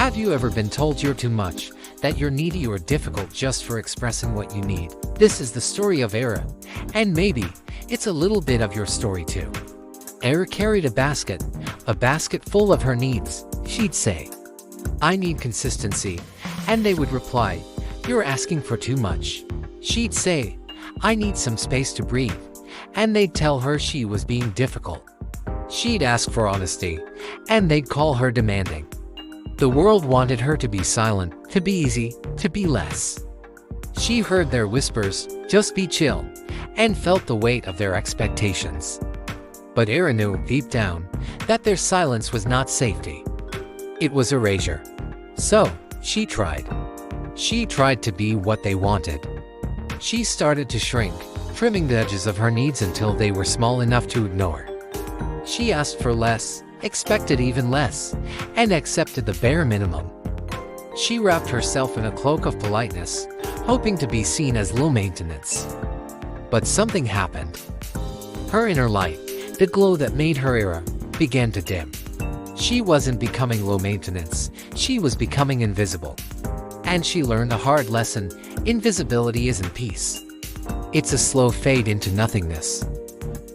Have you ever been told you're too much, that you're needy or difficult just for expressing what you need? This is the story of Eira, and maybe it's a little bit of your story too. Eira carried a basket full of her needs. She'd say, "I need consistency," and they would reply, "You're asking for too much." She'd say, "I need some space to breathe," and they'd tell her she was being difficult. She'd ask for honesty, and they'd call her demanding. The world wanted her to be silent, to be easy, to be less. She heard their whispers, "Just be chill," and felt the weight of their expectations. But Eira knew deep down that their silence was not safety. It was erasure. So, she tried. She tried to be what they wanted. She started to shrink, trimming the edges of her needs until they were small enough to ignore. She asked for less, expected even less, and accepted the bare minimum. She wrapped herself in a cloak of politeness, hoping to be seen as low maintenance. But something happened. Her inner light, the glow that made her Eira, began to dim. She wasn't becoming low maintenance, she was becoming invisible. And she learned a hard lesson: invisibility isn't peace. It's a slow fade into nothingness.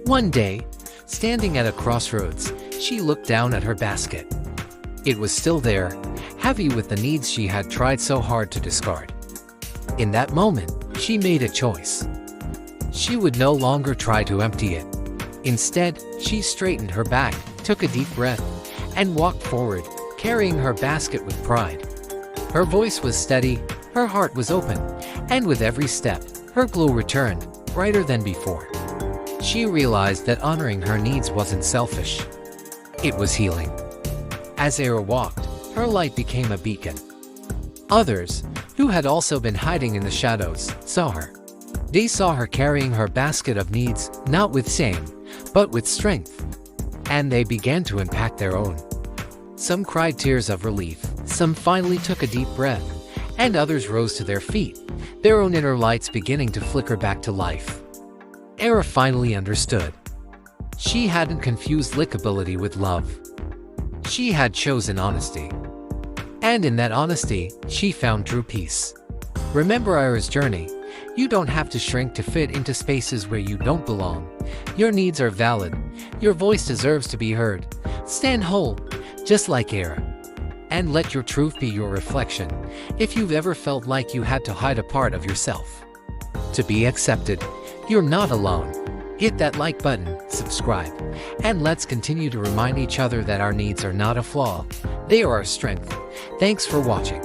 One day, standing at a crossroads, she looked down at her basket. It was still there, heavy with the needs she had tried so hard to discard. In that moment, she made a choice. She would no longer try to empty it. Instead, she straightened her back, took a deep breath, and walked forward, carrying her basket with pride. Her voice was steady, her heart was open, and with every step, her glow returned, brighter than before. She realized that honoring her needs wasn't selfish. It was healing. As Eira walked, her light became a beacon. Others, who had also been hiding in the shadows, saw her. They saw her carrying her basket of needs, not with shame, but with strength. And they began to unpack their own. Some cried tears of relief, some finally took a deep breath, and others rose to their feet, their own inner lights beginning to flicker back to life. Eira finally understood. She hadn't confused likability with love. She had chosen honesty. And in that honesty, she found true peace. Remember Eira's journey. You don't have to shrink to fit into spaces where you don't belong. Your needs are valid. Your voice deserves to be heard. Stand whole, just like Eira. And let your truth be your reflection. If you've ever felt like you had to hide a part of yourself to be accepted, you're not alone. Hit that like button, subscribe, and let's continue to remind each other that our needs are not a flaw. They are our strength. Thanks for watching.